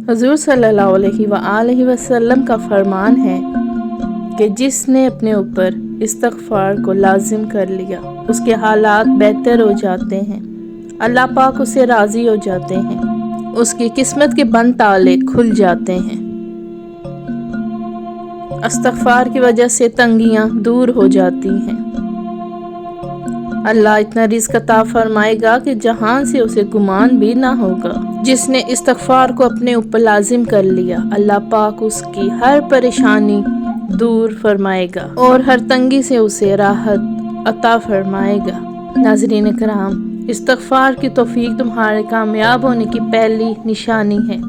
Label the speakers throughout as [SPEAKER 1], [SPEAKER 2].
[SPEAKER 1] हुजूर सल्लल्लाहु अलैहि वसल्लम का फरमान है कि जिसने अपने ऊपर इस्तग़फ़ार को लाजिम कर लिया उसके हालात बेहतर हो जाते हैं, अल्लाह पाक उससे राज़ी हो जाते हैं, उसकी किस्मत के बंद ताले खुल जाते हैं। इस्तग़फ़ार की वजह से तंगियां दूर हो जाती हैं। अल्लाह इतना रिज़्क़ अता फरमाएगा कि जहां से उसे गुमान भी ना होगा। जिसने इस्तग़फ़ार को अपने ऊपर लाजिम कर लिया, अल्लाह पाक उसकी हर परेशानी दूर फरमाएगा और हर तंगी से उसे राहत अता फरमाएगा। नाज़रीन कराम, इस्तग़फ़ार की तौफ़ीक तुम्हारे कामयाब होने की पहली निशानी है।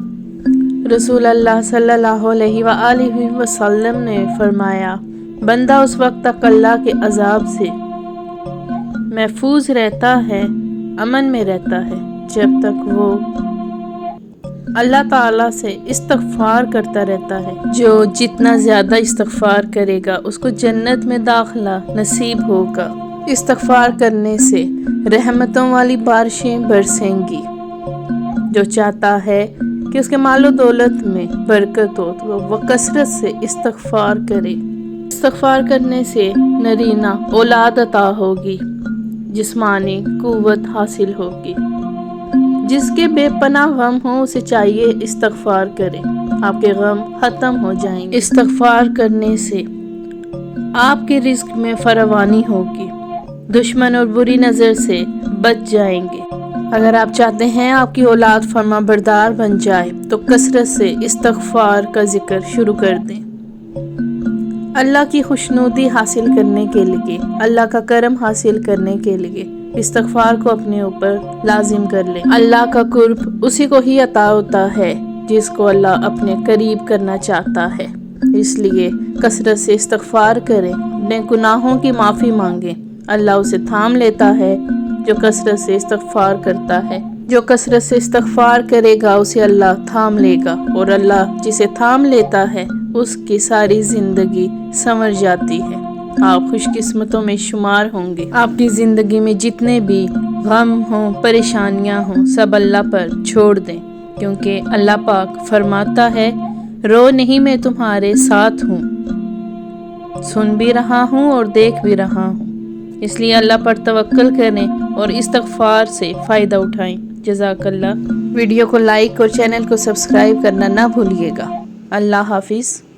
[SPEAKER 1] रसूल अल्लाह सल्लल्लाहु अलैहि वसल्लम ने फरमाया, बंदा उस वक्त तक अल्लाह के अज़ाब से महफूज रहता है, अमन में रहता है, जब तक वो अल्लाह ताला से इस्तग़फ़ार करता रहता है। जो जितना ज़्यादा इस्तग़फ़ार करेगा उसको जन्नत में दाखिला नसीब होगा। इस्तग़फ़ार करने से रहमतों वाली बारिशें बरसेंगी। जो चाहता है कि उसके मालो दौलत में बरकत हो तो वह कसरत से इस्तग़फ़ार करे। इस्तग़फ़ार करने से नरीना औलाद अता होगी, जिस्मानी कुव्वत हासिल होगी। जिसके बेपनाह गम हो उसे चाहिए इस्तग़फ़ार करे, आपके गम ख़त्म हो जाएंगे। इस्तग़फ़ार करने से आपके रिज़्क़ में फरावानी होगी, दुश्मन और बुरी नज़र से बच जाएंगे। अगर आप चाहते हैं आपकी औलाद फर्मा बरदार बन जाए तो कसरत से इस्तग़फ़ार का जिक्र शुरू कर दें। अल्लाह की खुशनुदी हासिल करने के लिए, अल्लाह का करम हासिल करने के लिए इस्तग़फ़ार को अपने ऊपर लाजिम कर लें। अल्लाह का कुर्ब उसी को ही अता होता है जिसको अल्लाह अपने करीब करना चाहता है। इसलिए कसरत से इस्तग़फ़ार करें, अपने गुनाहों की माफ़ी मांगें। अल्लाह उसे थाम लेता है जो कसरत से इस्तग़फ़ार करता है। जो कसरत से इस्तग़फ़ार करेगा उसे अल्लाह थाम लेगा, और अल्लाह जिसे थाम लेता है उसकी सारी ज़िंदगी संवर जाती है। आप खुशकिस्मतों में शुमार होंगे। आपकी ज़िंदगी में जितने भी गम हों, परेशानियां हों, सब अल्लाह पर छोड़ दें, क्योंकि अल्लाह पाक फरमाता है, रो नहीं मैं तुम्हारे साथ हूँ, सुन भी रहा हूँ और देख भी रहा हूँ। इसलिए अल्लाह पर तवक्कल करें और इस्तग़फ़ार से फ़ायदा उठाएं। जज़ाकल्लाह। वीडियो को लाइक और चैनल को सब्सक्राइब करना ना भूलिएगा। अल्लाह हाफिज़।